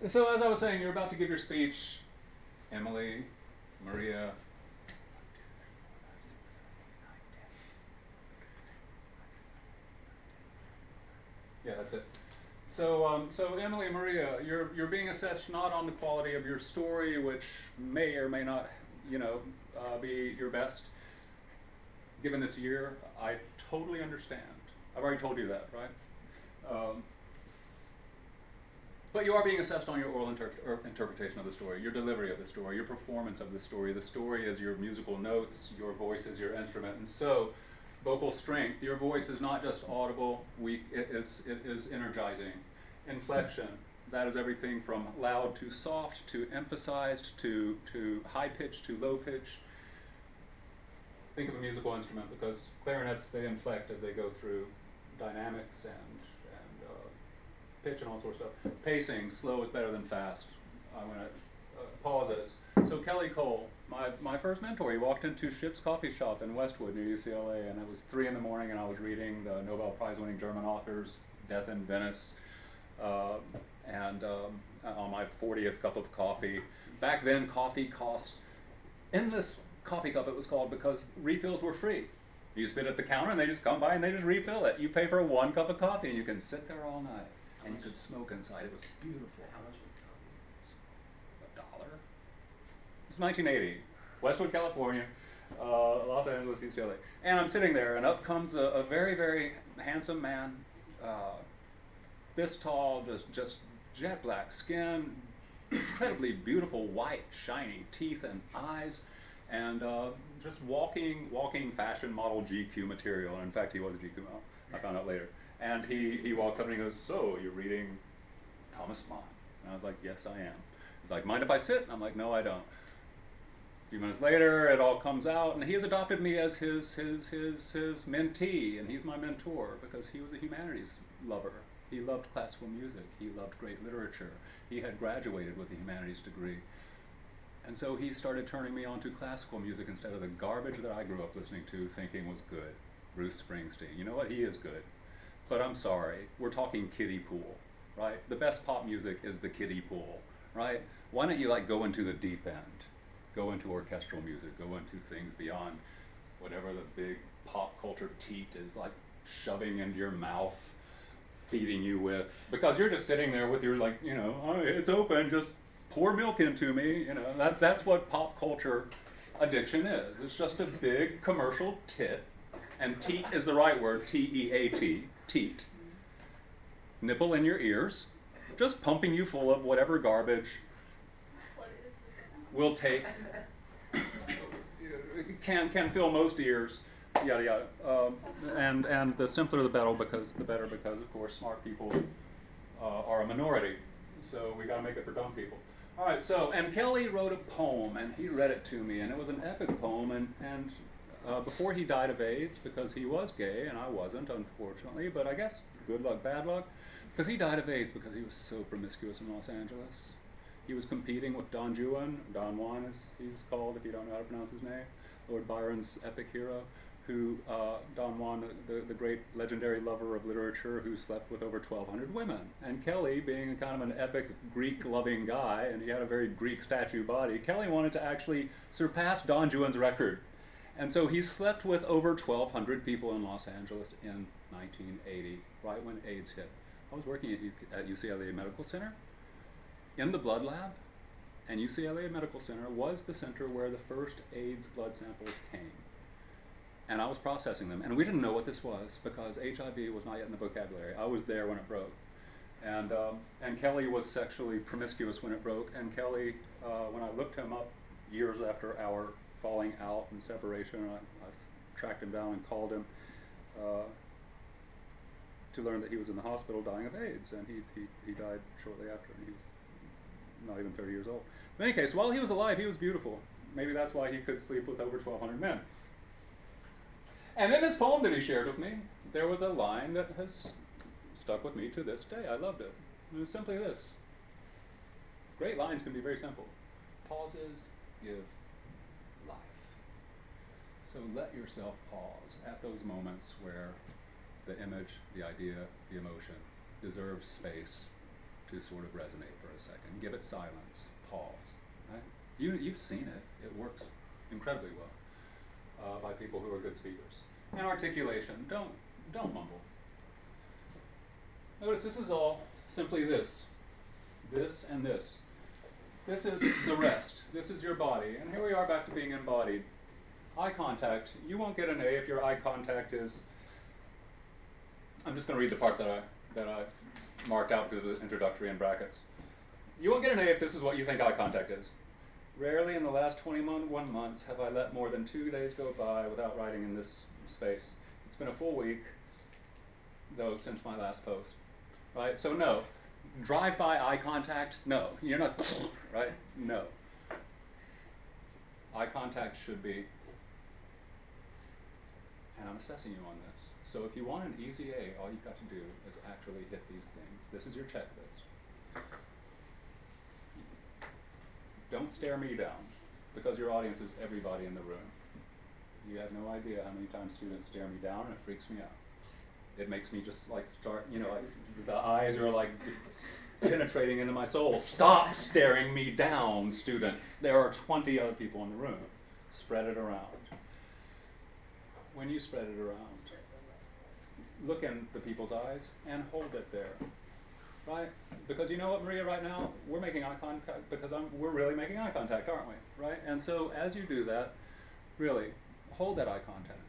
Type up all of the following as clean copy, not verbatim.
So as I was saying, you're about to give your speech, Emily, Maria. Yeah, that's it. So Emily and Maria, you're being assessed not on the quality of your story, which may or may not, be your best. Given this year, I totally understand. I've already told you that, right? Um, but you are being assessed on your oral interpretation of the story, your delivery of the story, your performance of the story. The story is your musical notes, your voice is your instrument, and so vocal strength. Your voice is not just audible, weak. It is energizing. Inflection. That is everything from loud to soft to emphasized to high pitch to low pitch. Think of a musical instrument because clarinets, they inflect as they go through dynamics and pitch and all sorts of stuff. Pacing, slow is better than fast. When it pauses. So Kelly Cole, my first mentor, he walked into Schitt's Coffee Shop in Westwood near UCLA, and it was 3 in the morning, and I was reading the Nobel Prize-winning German author's Death in Venice, and on my 40th cup of coffee. Back then, coffee cost, in this coffee cup it was called, because refills were free. You sit at the counter and they just come by and they just refill it. You pay for 1 cup of coffee and you can sit there all night. And you could smoke inside. It was beautiful. How much was the coffee? $1. It's 1980, Westwood, California, Los Angeles, UCLA. And I'm sitting there, and up comes a very, very handsome man, this tall, just jet black skin, incredibly beautiful, white, shiny teeth and eyes, and just walking fashion model GQ material. And in fact, he was a GQ model. I found out later. And he walks up and he goes, "So, you're reading Thomas Mann?" And I was like, "Yes, I am." He's like, "Mind if I sit?" And I'm like, "No, I don't." A few minutes later, it all comes out, and he has adopted me as his mentee, and he's my mentor because he was a humanities lover. He loved classical music. He loved great literature. He had graduated with a humanities degree. And so he started turning me on to classical music instead of the garbage that I grew up listening to thinking was good. Bruce Springsteen. You know what? He is good. But I'm sorry, we're talking kiddie pool, right? The best pop music is the kiddie pool, right? Why don't you go into the deep end? Go into orchestral music, go into things beyond whatever the big pop culture teat is shoving into your mouth, feeding you with, because you're just sitting there with your "Oh, it's open, just pour milk into me," that's what pop culture addiction is. It's just a big commercial tit, and teat is the right word, T-E-A-T. Teat, nipple in your ears, just pumping you full of whatever garbage will take, can fill most ears, yada yada. And the simpler the better because of course smart people are a minority, so we got to make it for dumb people. All right, and Kelly wrote a poem and he read it to me, and it was an epic poem, and before he died of AIDS, because he was gay and I wasn't, unfortunately, but I guess good luck, bad luck, because he died of AIDS because he was so promiscuous in Los Angeles. He was competing with Don Juan as he's called if you don't know how to pronounce his name, Lord Byron's epic hero, who, Don Juan, the great legendary lover of literature who slept with over 1,200 women. And Kelly, being kind of an epic Greek-loving guy, and he had a very Greek statue body, Kelly wanted to actually surpass Don Juan's record. And so he slept with over 1,200 people in Los Angeles in 1980, right when AIDS hit. I was working at UCLA Medical Center in the blood lab, and UCLA Medical Center was the center where the first AIDS blood samples came. And I was processing them, and we didn't know what this was because HIV was not yet in the vocabulary. I was there when it broke. And Kelly was sexually promiscuous when it broke, and Kelly, when I looked him up years after our falling out and separation, I tracked him down and called him to learn that he was in the hospital dying of AIDS, and he died shortly after, and he's not even 30 years old. In any case, while he was alive, he was beautiful. Maybe that's why he could sleep with over 1,200 men. And in this poem that he shared with me, there was a line that has stuck with me to this day. I loved it. It was simply this. Great lines can be very simple. Pauses give life. So let yourself pause at those moments where the image, the idea, the emotion deserves space to sort of resonate for a second. Give it silence, pause, right? You've seen it. It works incredibly well by people who are good speakers. And articulation, don't mumble. Notice this is all simply this and this. This is the rest. This is your body. And here we are back to being embodied. Eye contact. You won't get an A if your eye contact is... I'm just going to read the part that I marked out because it was introductory in brackets. You won't get an A if this is what you think eye contact is. Rarely in the last 21 months have I let more than 2 days go by without writing in this space. It's been a full week, though, since my last post. Right? So no. Drive-by eye contact? No. You're not, right? No. Eye contact should be, and I'm assessing you on this. So if you want an easy A, all you've got to do is actually hit these things. This is your checklist. Don't stare me down, because your audience is everybody in the room. You have no idea how many times students stare me down, and it freaks me out. It makes me just like start, like the eyes are like penetrating into my soul. Stop staring me down, student. There are 20 other people in the room. Spread it around. When you spread it around, look in the people's eyes and hold it there, right? Because you know what, Maria, right now, we're making eye contact because we're really making eye contact, aren't we, right? And so as you do that, really, hold that eye contact.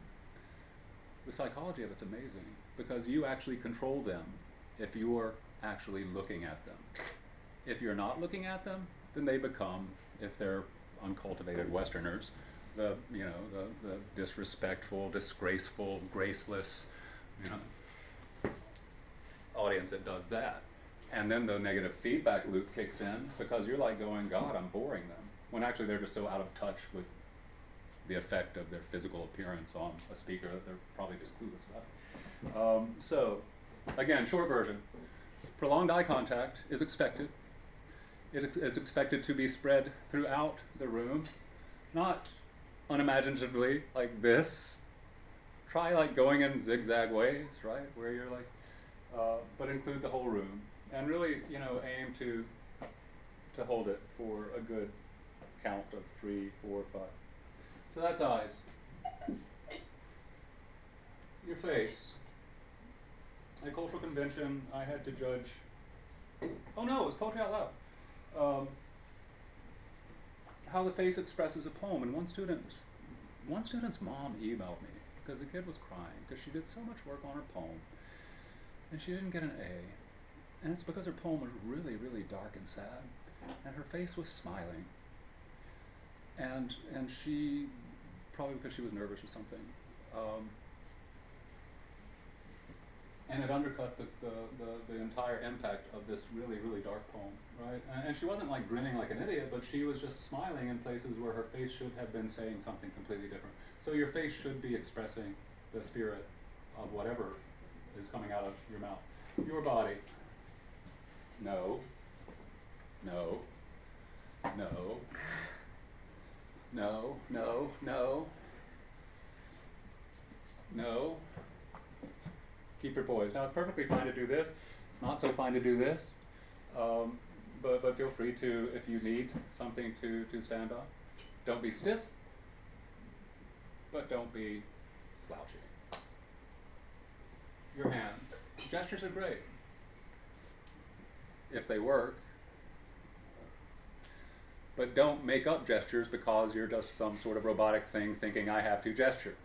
The psychology of it's amazing because you actually control them if you're actually looking at them. If you're not looking at them, then they become, if they're uncultivated Westerners, the disrespectful, disgraceful, graceless, audience that does that. And then the negative feedback loop kicks in because you're like going, God, I'm boring them. When actually they're just so out of touch with the effect of their physical appearance on a speaker that they're probably just clueless about. So, again, short version. Prolonged eye contact is expected. It is expected to be spread throughout the room, not unimaginatively like this. Try like going in zigzag ways, right? Where you're like, but include the whole room. And really, aim to hold it for a good count of 3, 4, 5. So that's eyes. Your face. At a cultural convention, I had to judge. Oh no, it was poetry out loud. How the face expresses a poem, and one student's mom emailed me because the kid was crying because she did so much work on her poem, and she didn't get an A, and it's because her poem was really, really dark and sad, and her face was smiling, and she probably because she was nervous or something. And it undercut the entire impact of this really, really dark poem, right? And she wasn't like grinning like an idiot, but she was just smiling in places where her face should have been saying something completely different. So your face should be expressing the spirit of whatever is coming out of your mouth. Your body. No. No. No. No. No. No. No. Keep your poise. Now it's perfectly fine to do this. It's not so fine to do this. But feel free to, if you need something to stand on. Don't be stiff, but don't be slouchy. Your hands. Gestures are great. If they work. But don't make up gestures because you're just some sort of robotic thing thinking I have to gesture.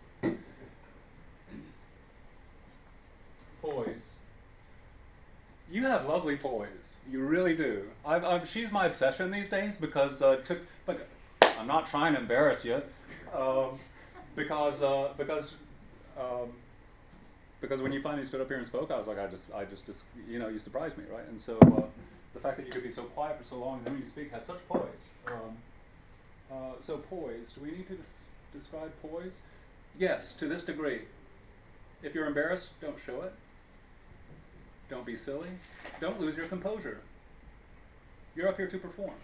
Poise. You have lovely poise. You really do. She's my obsession these days because I'm not trying to embarrass you, because when you finally stood up here and spoke, I was like, I just you surprised me, right? And so the fact that you could be so quiet for so long and then when you speak had such poise. So poise. Do we need to describe poise? Yes, to this degree. If you're embarrassed, don't show it. Don't be silly. Don't lose your composure. You're up here to perform.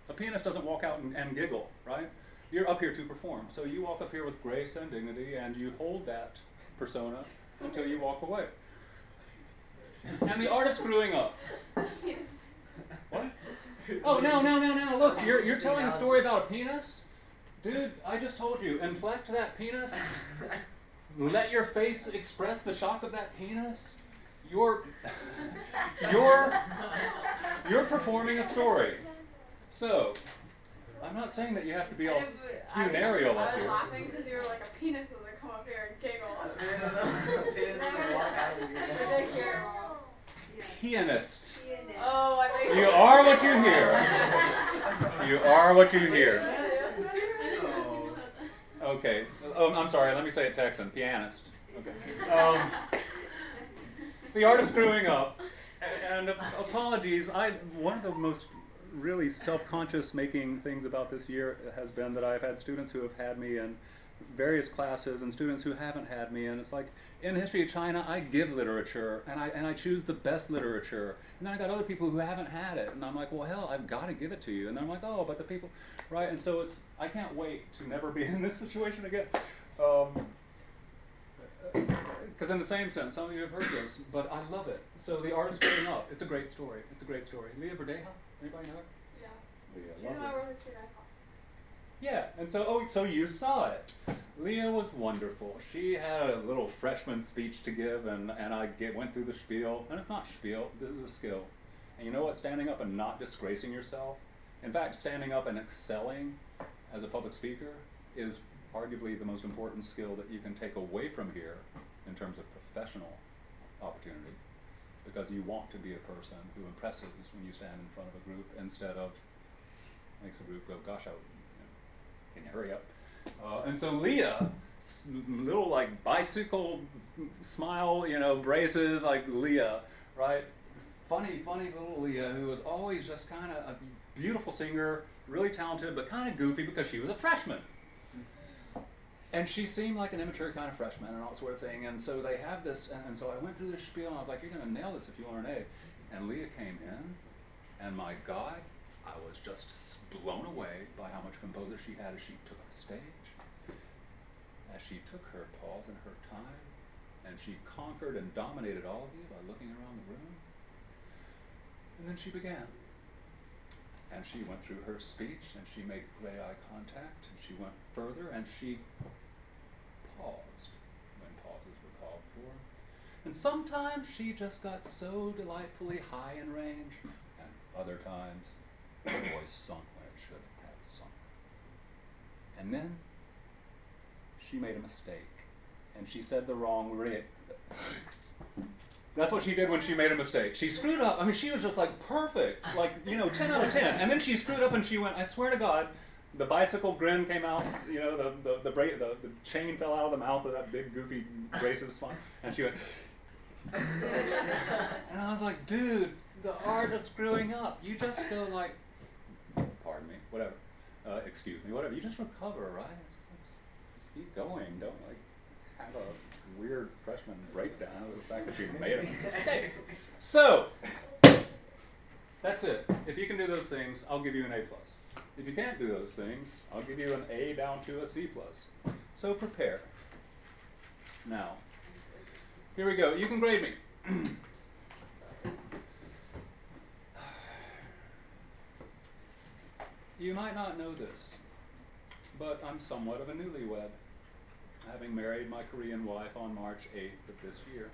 A pianist doesn't walk out and giggle, right? You're up here to perform. So you walk up here with grace and dignity, and you hold that persona until you walk away. And the art of screwing up. Yes. Oh, no, look, you're telling a story about a penis? Dude, I just told you, inflect that penis, let your face express the shock of that penis. You're performing a story. So, I'm not saying that you have to be all funereal up I was here. laughing because you were like a penis as I come up here and giggle. Pianist. Oh, I think You are what you hear. You are what you hear. Okay. Oh, I'm sorry. Let me say it Texan. Pianist. Okay. The art of screwing up. And apologies. One of the most really self-conscious making things about this year has been that I've had students who have had me in various classes and students who haven't had me, and it's like in the history of China I give literature and I choose the best literature, and then I got other people who haven't had it and I'm like, well hell, I've got to give it to you, and then I'm like, oh, but the people, right? And so I can't wait to never be in this situation again, because in the same sense, some of you have heard this, but I love it. So the art is growing up. It's a great story. It's a great story. Leah Verdeja, anybody know her? Yeah. Leah, She's in my world history class. yeah, and so, so you saw it. Leah was wonderful. She had a little freshman speech to give, and I went through the spiel. And it's not spiel, this is a skill. And you know what? Standing up and not disgracing yourself, in fact, standing up and excelling as a public speaker is arguably the most important skill that you can take away from here in terms of professional opportunity. Because you want to be a person who impresses when you stand in front of a group instead of makes a group go, gosh, can you hurry up? And so Leah, little like bicycle smile, braces, like Leah, right? Funny little Leah, who was always just kind of a beautiful singer, really talented, but kind of goofy because she was a freshman. And she seemed like an immature kind of freshman and all that sort of thing. And so they have this, and so I went through this spiel and I was like, you're going to nail this if you want an A. And Leah came in, and my God, I was just blown away by how much composure she had as she took the stage, as she took her pause and her time, and she conquered and dominated all of you by looking around the room. And then she began. And she went through her speech, and she made great eye contact, and she went further, and she paused when pauses were called for. And sometimes she just got so delightfully high in range, and other times her voice sunk when it should have sunk. And then she made a mistake, and she said the wrong word. That's what she did when she made a mistake. She screwed up. I mean, she was just like perfect, like 10 out of 10. And then she screwed up, and she went, I swear to God, the bicycle grin came out. The chain fell out of the mouth of that big goofy braces smile, and she went. And I was like, dude, the art of screwing up. You just go like, pardon me, whatever, excuse me, whatever. You just recover, right? Just keep going. Don't like have a weird freshman breakdown over the fact that you made a mistake. So, that's it. If you can do those things, I'll give you an A+. If you can't do those things, I'll give you an A down to a C+. So prepare. Now, here we go. You can grade me. You might not know this, but I'm somewhat of a newlywed, having married my Korean wife on March 8th of this year.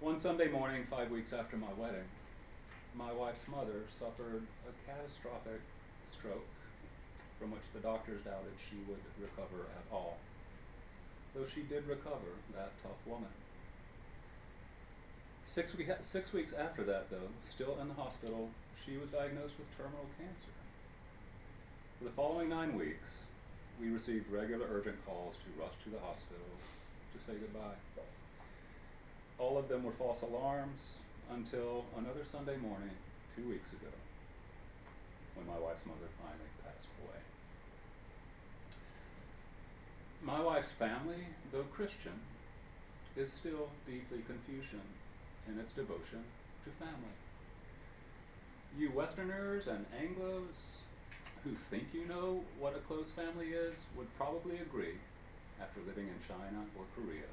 One Sunday morning, 5 weeks after my wedding, my wife's mother suffered a catastrophic stroke from which the doctors doubted she would recover at all. Though she did recover, that tough woman. 6 weeks after that, though, still in the hospital, she was diagnosed with terminal cancer. For the following 9 weeks, we received regular urgent calls to rush to the hospital to say goodbye. All of them were false alarms until another Sunday morning 2 weeks ago, when my wife's mother finally passed away. My wife's family, though Christian, is still deeply Confucian in its devotion to family. You Westerners and Anglos who think you know what a close family is would probably agree, after living in China or Korea,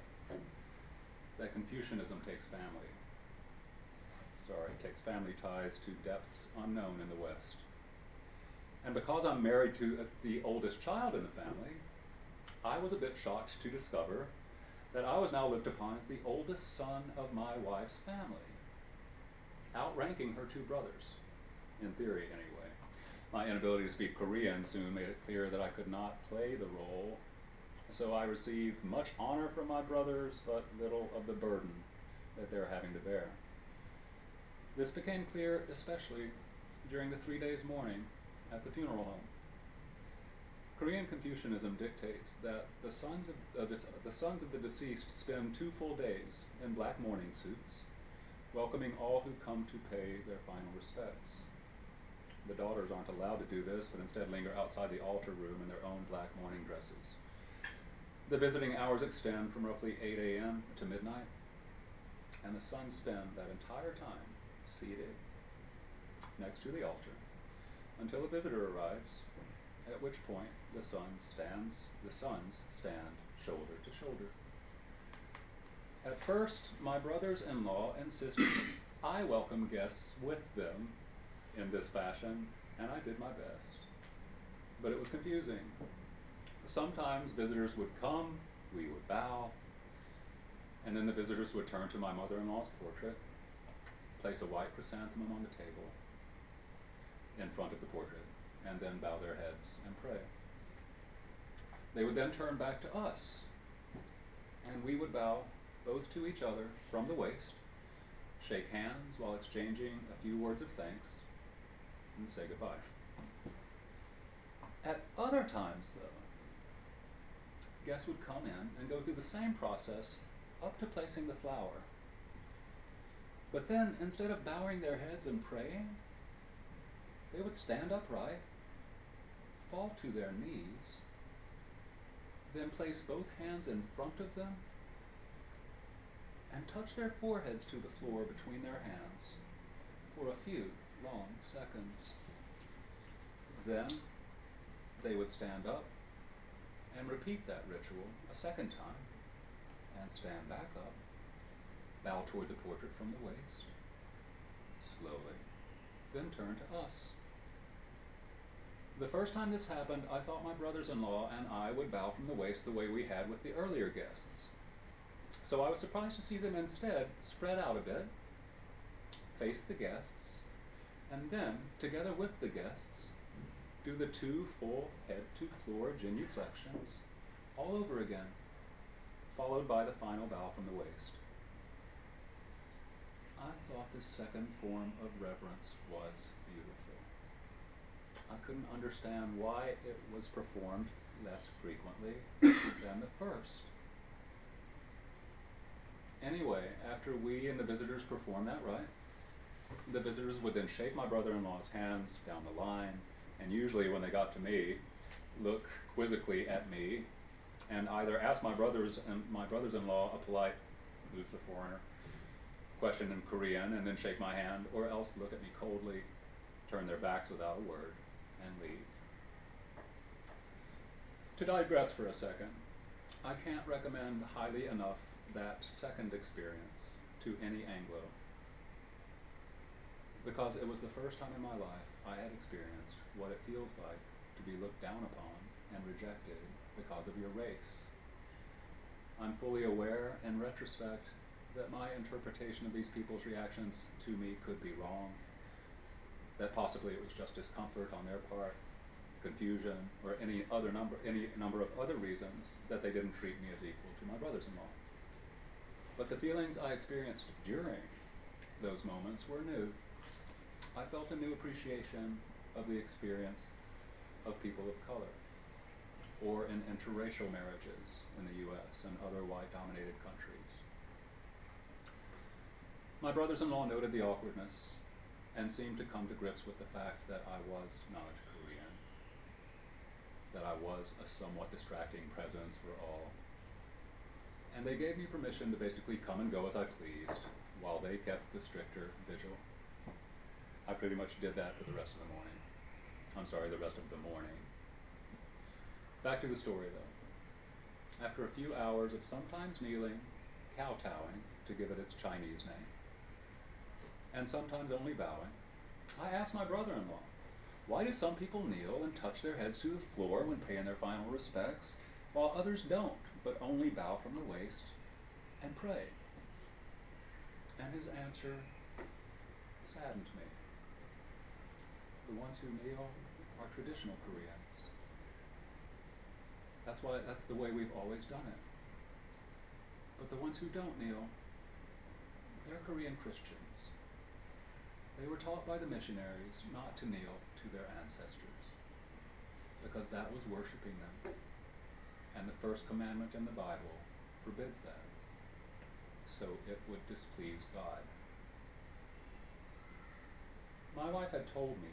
that Confucianism takes family takes family ties to depths unknown in the West. And because I'm married to the oldest child in the family, I was a bit shocked to discover that I was now looked upon as the oldest son of my wife's family, outranking her two brothers, in theory anyway. My inability to speak Korean soon made it clear that I could not play the role, so I received much honor from my brothers, but little of the burden that they're having to bear. This became clear especially during the 3 days mourning at the funeral home. Korean Confucianism dictates that the sons of the deceased spend 2 full days in black mourning suits, welcoming all who come to pay their final respects. The daughters aren't allowed to do this, but instead linger outside the altar room in their own black mourning dresses. The visiting hours extend from roughly 8 a.m. to midnight, and the sons spend that entire time seated next to the altar until a visitor arrives, at which point the sons stand shoulder to shoulder. At first, my brothers-in-law insisted I welcome guests with them in this fashion, and I did my best. But it was confusing. Sometimes visitors would come, we would bow, and then the visitors would turn to my mother-in-law's portrait, place a white chrysanthemum on the table in front of the portrait, and then bow their heads and pray. They would then turn back to us, and we would bow both to each other from the waist, shake hands while exchanging a few words of thanks, and say goodbye. At other times, though, guests would come in and go through the same process up to placing the flower. But then, instead of bowing their heads and praying, they would stand upright, fall to their knees, then place both hands in front of them and touch their foreheads to the floor between their hands for a few long seconds. Then they would stand up and repeat that ritual a second time and stand back up, bow toward the portrait from the waist, slowly, then turn to us. The first time this happened, I thought my brothers-in-law and I would bow from the waist the way we had with the earlier guests. So I was surprised to see them instead spread out a bit, face the guests, and then, together with the guests, do the 2 full head-to-floor genuflections all over again, followed by the final bow from the waist. I thought this second form of reverence was beautiful. I couldn't understand why it was performed less frequently than the first. Anyway, after we and the visitors performed that rite, the visitors would then shake my brother-in-law's hands down the line, and usually when they got to me, look quizzically at me, and either ask my brothers-in-law a polite, who's the foreigner, question in Korean, and then shake my hand, or else look at me coldly, turn their backs without a word, and leave. To digress for a second, I can't recommend highly enough that second experience to any Anglo, because it was the first time in my life I had experienced what it feels like to be looked down upon and rejected because of your race. I'm fully aware, in retrospect, that my interpretation of these people's reactions to me could be wrong, that possibly it was just discomfort on their part, confusion, or any number of other reasons that they didn't treat me as equal to my brothers-in-law. But the feelings I experienced during those moments were new. I felt a new appreciation of the experience of people of color, or in interracial marriages in the US and other white-dominated countries. My brothers-in-law noted the awkwardness and seemed to come to grips with the fact that I was not Korean, that I was a somewhat distracting presence for all. And they gave me permission to basically come and go as I pleased while they kept the stricter vigil. I pretty much did that for the rest of the morning. The rest of the morning. Back to the story though. After a few hours of sometimes kneeling, kowtowing to give it its Chinese name, and sometimes only bowing, I asked my brother-in-law, why do some people kneel and touch their heads to the floor when paying their final respects, while others don't, but only bow from the waist and pray? And his answer saddened me. The ones who kneel are traditional Koreans. That's the way we've always done it. But the ones who don't kneel, they're Korean Christians. They were taught by the missionaries not to kneel to their ancestors, because that was worshiping them. And the first commandment in the Bible forbids that, so it would displease God. My wife had told me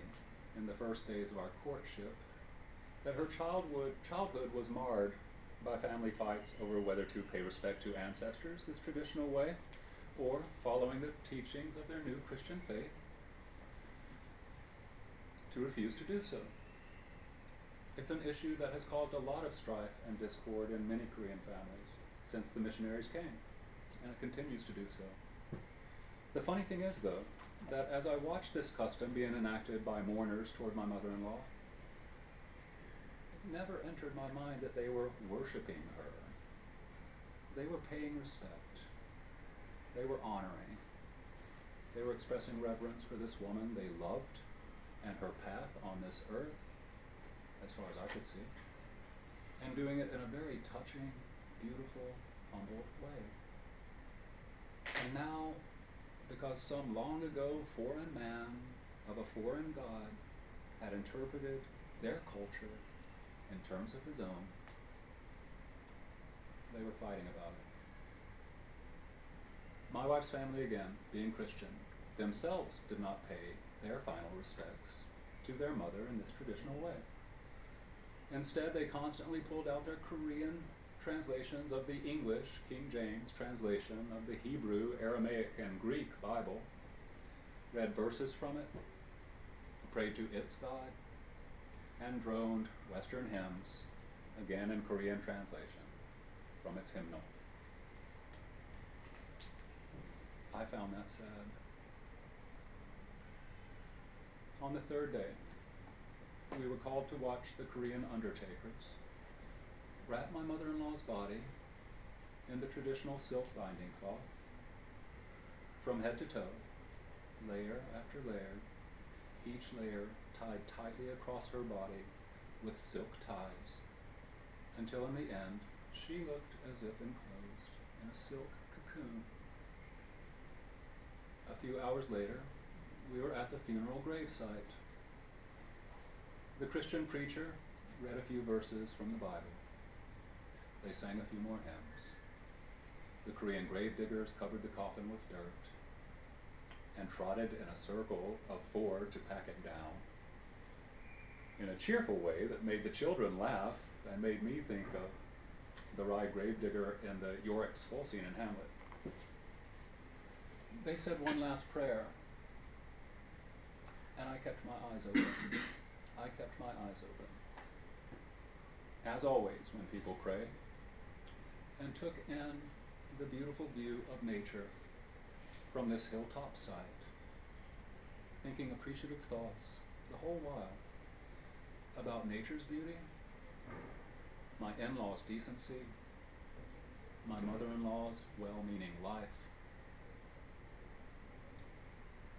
in the first days of our courtship that her childhood was marred by family fights over whether to pay respect to ancestors this traditional way, or following the teachings of their new Christian faith, to refuse to do so. It's an issue that has caused a lot of strife and discord in many Korean families since the missionaries came, and it continues to do so. The funny thing is, though, that as I watched this custom being enacted by mourners toward my mother-in-law, it never entered my mind that they were worshiping her. They were paying respect. They were honoring. They were expressing reverence for this woman they loved and her path on this earth, as far as I could see, and doing it in a very touching, beautiful, humble way. And now, because some long ago foreign man of a foreign god had interpreted their culture in terms of his own, they were fighting about it. My wife's family, again, being Christian, themselves did not pay their final respects to their mother in this traditional way. Instead, they constantly pulled out their Korean translations of the English King James translation of the Hebrew, Aramaic, and Greek Bible, read verses from it, prayed to its God, and droned Western hymns, again in Korean translation, from its hymnal. I found that sad. On the third day, we were called to watch the Korean undertakers wrap my mother-in-law's body in the traditional silk binding cloth, from head to toe, layer after layer, each layer tied tightly across her body with silk ties, until in the end she looked as if enclosed in a silk cocoon. A few hours later, we were at the funeral gravesite. The Christian preacher read a few verses from the Bible. They sang a few more hymns. The Korean gravediggers covered the coffin with dirt and trotted in a circle of 4 to pack it down in a cheerful way that made the children laugh and made me think of the wry gravedigger in the Yorick Skull scene in Hamlet. They said one last prayer, and I kept my eyes open. I kept my eyes open. As always, when people pray, and took in the beautiful view of nature from this hilltop site, thinking appreciative thoughts the whole while about nature's beauty, my in-law's decency, my mother-in-law's well-meaning life.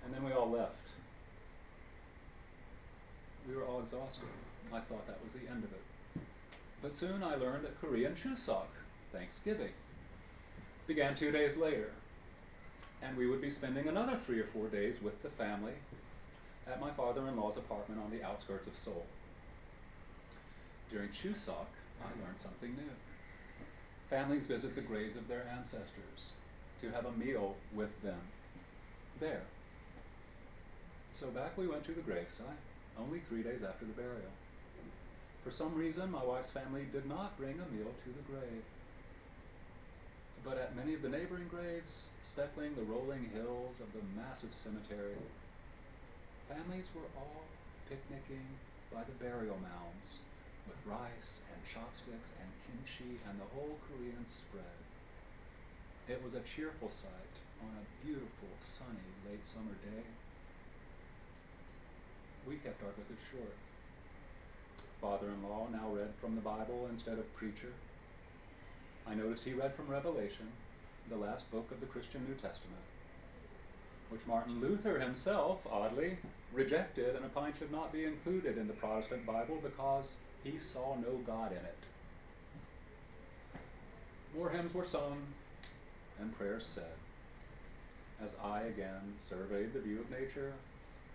And then we all left. We were all exhausted. I thought that was the end of it. But soon I learned that Korean Chuseok, Thanksgiving, began 2 days later, and we would be spending another 3 or 4 days with the family at my father-in-law's apartment on the outskirts of Seoul. During Chuseok, I learned something new. Families visit the graves of their ancestors to have a meal with them there. So back we went to the gravesite, only 3 days after the burial. For some reason, my wife's family did not bring a meal to the grave. But at many of the neighboring graves, speckling the rolling hills of the massive cemetery, families were all picnicking by the burial mounds with rice and chopsticks and kimchi and the whole Korean spread. It was a cheerful sight on a beautiful, sunny, late summer day. We kept our visit short. Father-in-law now read from the Bible instead of preacher. I noticed he read from Revelation, the last book of the Christian New Testament, which Martin Luther himself, oddly, rejected and opined should not be included in the Protestant Bible because he saw no God in it. More hymns were sung and prayers said, as I again surveyed the view of nature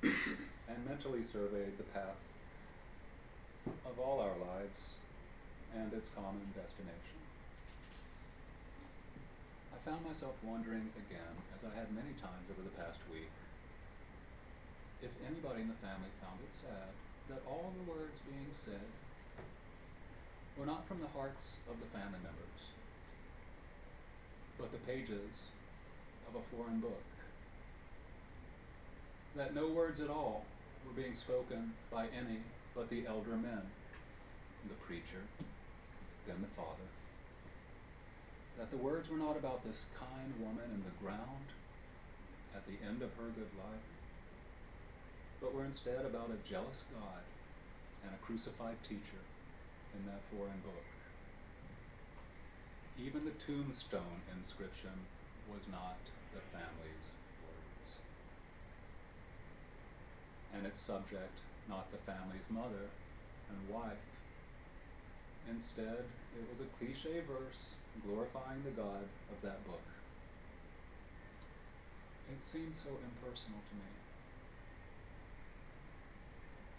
and mentally surveyed the path of all our lives and its common destination. I found myself wondering again, as I had many times over the past week, if anybody in the family found it sad that all the words being said were not from the hearts of the family members, but the pages of a foreign book. That no words at all were being spoken by any but the elder men, the preacher, then the father. That the words were not about this kind woman in the ground at the end of her good life, but were instead about a jealous God and a crucified teacher in that foreign book. Even the tombstone inscription was not the family's words, and its subject not the family's mother and wife. Instead, it was a cliche verse glorifying the God of that book. It seemed so impersonal to me.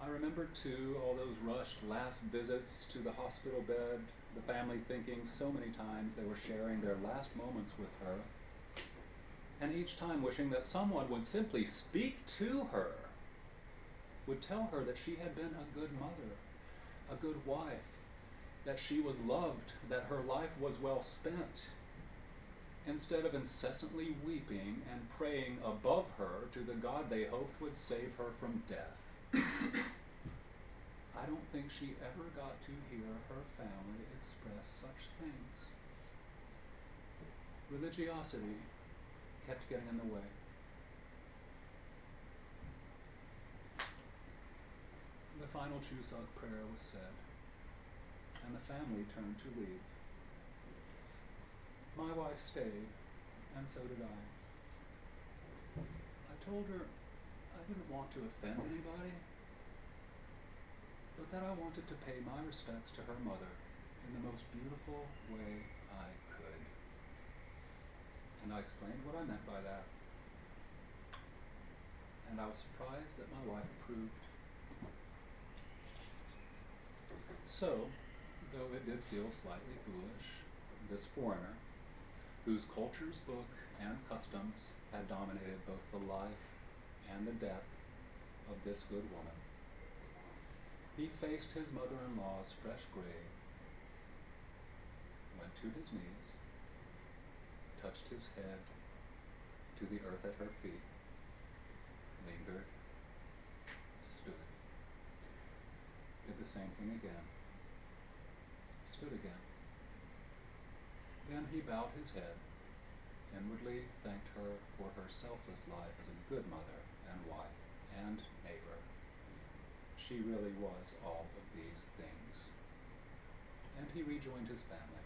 I remember too all those rushed last visits to the hospital bed, the family thinking so many times they were sharing their last moments with her, and each time wishing that someone would simply speak to her, would tell her that she had been a good mother, a good wife, that she was loved, that her life was well spent, instead of incessantly weeping and praying above her to the God they hoped would save her from death. I don't think she ever got to hear her family express such things. Religiosity kept getting in the way. The final Chuseok prayer was said, and the family turned to leave. My wife stayed, and so did I. I told her I didn't want to offend anybody, but that I wanted to pay my respects to her mother in the most beautiful way I could. And I explained what I meant by that. And I was surprised that my wife approved. So, though it did feel slightly foolish, this foreigner, whose culture's book and customs had dominated both the life and the death of this good woman, he faced his mother-in-law's fresh grave, went to his knees, touched his head to the earth at her feet, lingered, stood, did the same thing again, stood again. Then he bowed his head, inwardly thanked her for her selfless life as a good mother and wife and neighbor. She really was all of these things. And he rejoined his family.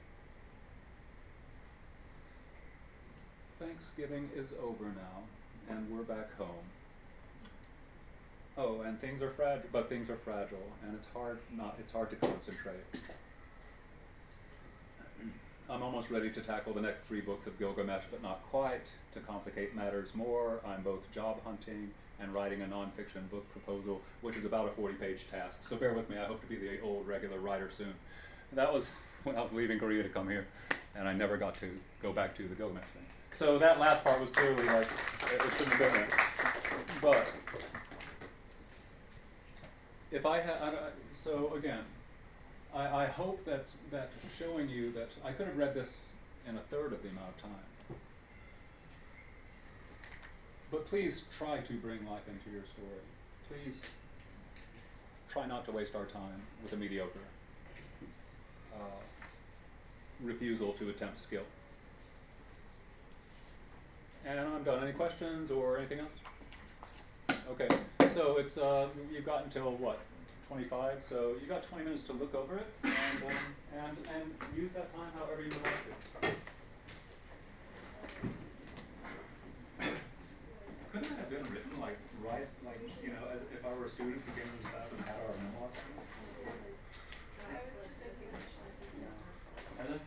Thanksgiving is over now, and we're back home. Oh, and things are fragile, and it's hard to concentrate. I'm almost ready to tackle the next 3 books of Gilgamesh, but not quite. To complicate matters more, I'm both job hunting and writing a nonfiction book proposal, which is about a 40-page task. So bear with me, I hope to be the old regular writer soon. That was when I was leaving Korea to come here, and I never got to go back to the Gilgamesh thing. So that last part was clearly like, it shouldn't have been there. But if I had, so again, I hope that showing you that I could have read this in a third of the amount of time. But please try to bring life into your story. Please try not to waste our time with a mediocre refusal to attempt skill. And I'm done. Any questions or anything else? Okay, so it's you've got until what, 25? So you've got 20 minutes to look over it and use that time however you would like to. Couldn't that have been written like as if I were a student who came into class and had our memo assignment? And then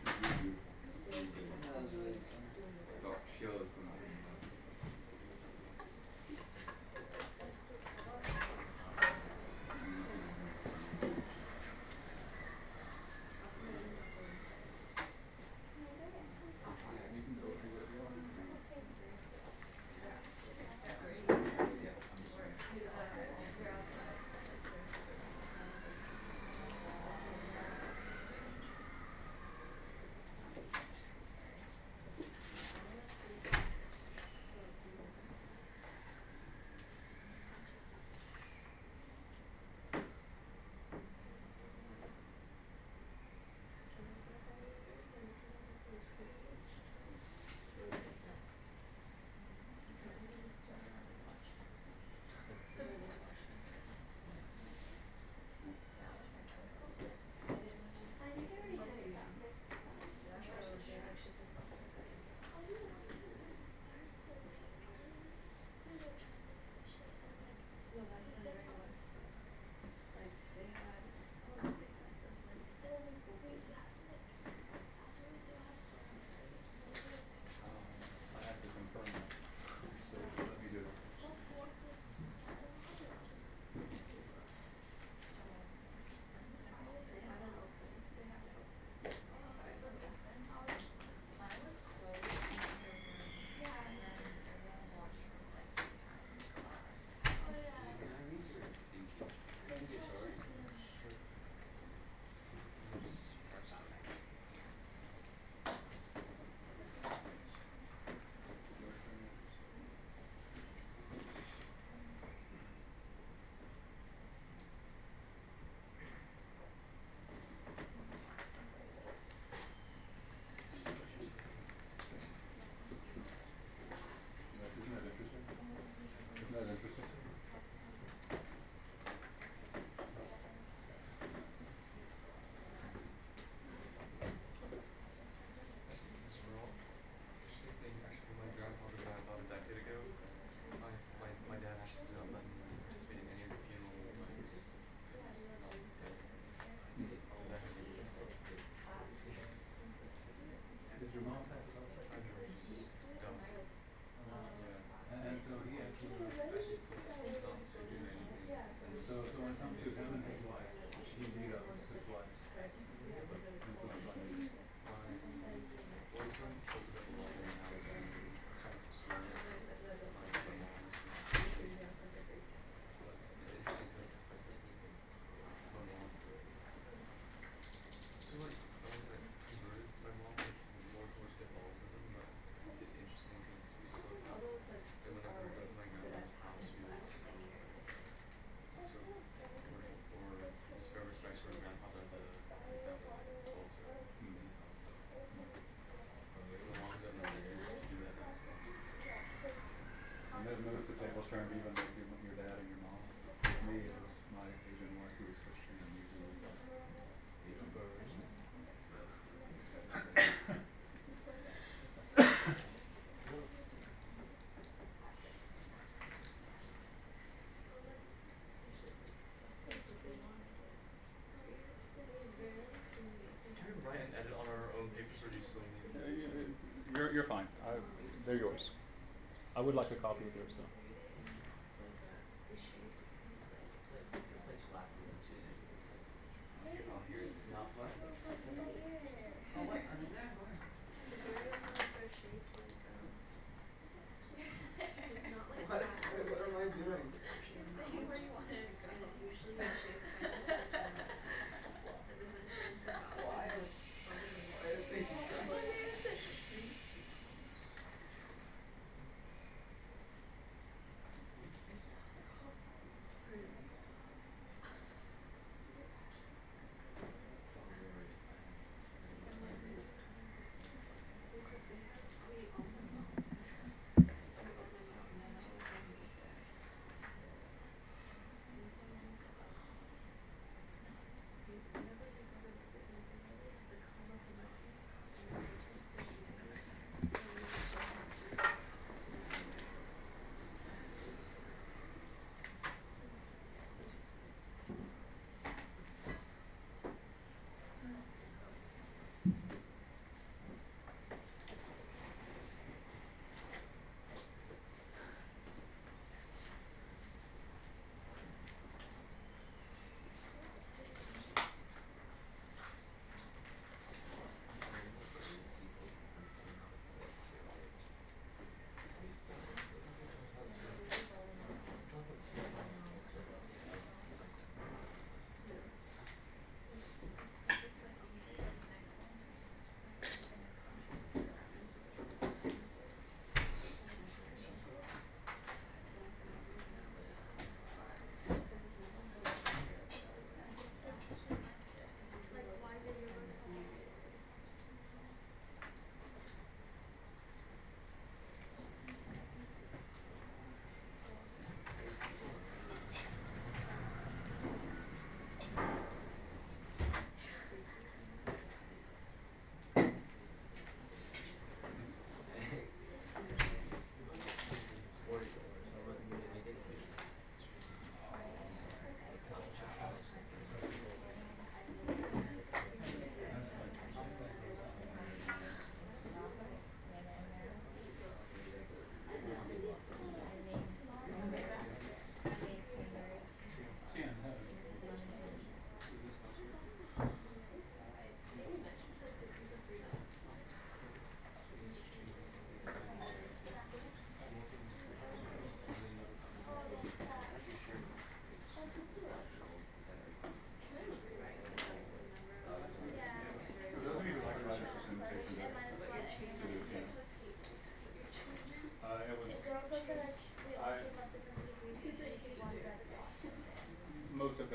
I have to confirm that. So let me do it. Isn't that interesting? Isn't that interesting? My grandfather died about a decade ago. My dad actually did not let me participate in any of the funeral rites. Does your mom have it also? I know he's does. Yeah. And so he actually, Actually took his not to do anything. so when it comes to him and his wife, he vetoes his wife's influence on you. My boyfriend took a bit longer than I was in school. My mom was it's interesting because my mom so like I converted my mom more towards Catholicism, but it's interesting because we still have and whenever we go to my grandma's house we will still sort of worship or discover respect for her grandfather at the family altar in the house. So my mom's got another year to do that next time. And notice the tables turned even with your dad and your mom. With me, it was my Asian wife who was Christian and usually Asian Christian. Can we write and edit on our own papers or do you still need You're fine. They're yours. I would like a copy of yours though. What am I doing?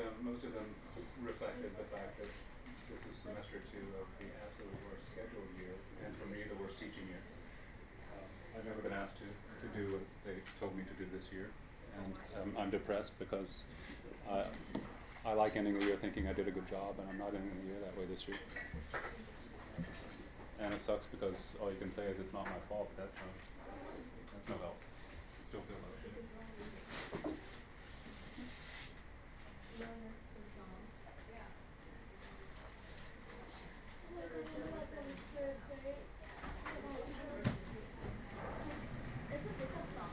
them reflected the fact that this is semester 2 of the absolute worst scheduled year, and for me the worst teaching year. I've never been asked to do what they told me to do this year, and I'm depressed because I like ending the year thinking I did a good job, and I'm not ending the year that way this year. And it sucks because all you can say is it's not my fault, but that's no help. It still feels like shit. It's a pickup song.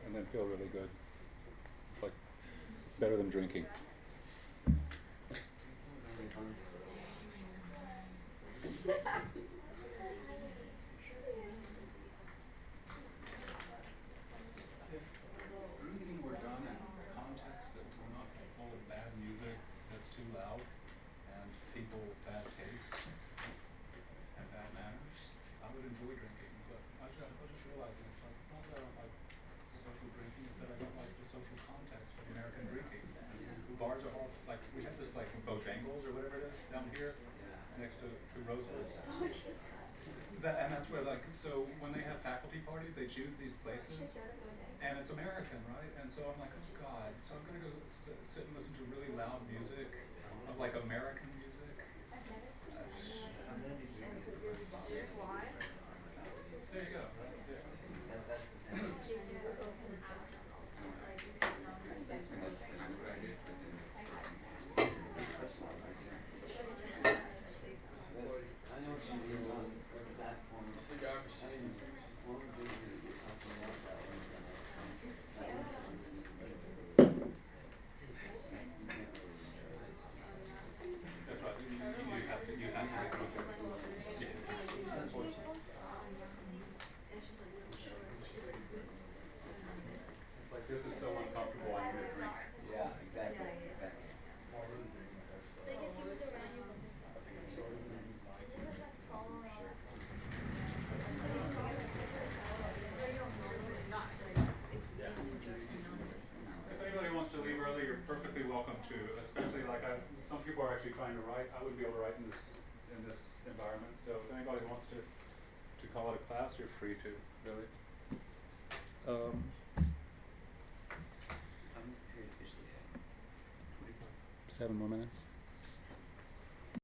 And then feel really good. It's like better than drinking. If reading were done in contexts that were not full of bad music that's too loud and people with bad taste and bad manners, I would enjoy drinking. But I just realized it's not that I don't like social drinking, it's that I don't like the social context of American drinking. Bars are all like, we have this like Bojangles or whatever it is down here next to Rosewood. And that's where like, so when they have faculty parties, they choose these places, and it's American, right? And so I'm like, oh God, so I'm gonna go sit and listen to really loud music, of like American music. There you go, right there. That's right. You have to make It's like, this is so uncomfortable, I need a drink. Yeah, exactly. If anybody wants to leave early, you're perfectly welcome to. Especially like some people are actually trying to write. I wouldn't be able to write in this environment. So if anybody wants to call it a class, you're free to. Really. Time's period officially at 7 more minutes.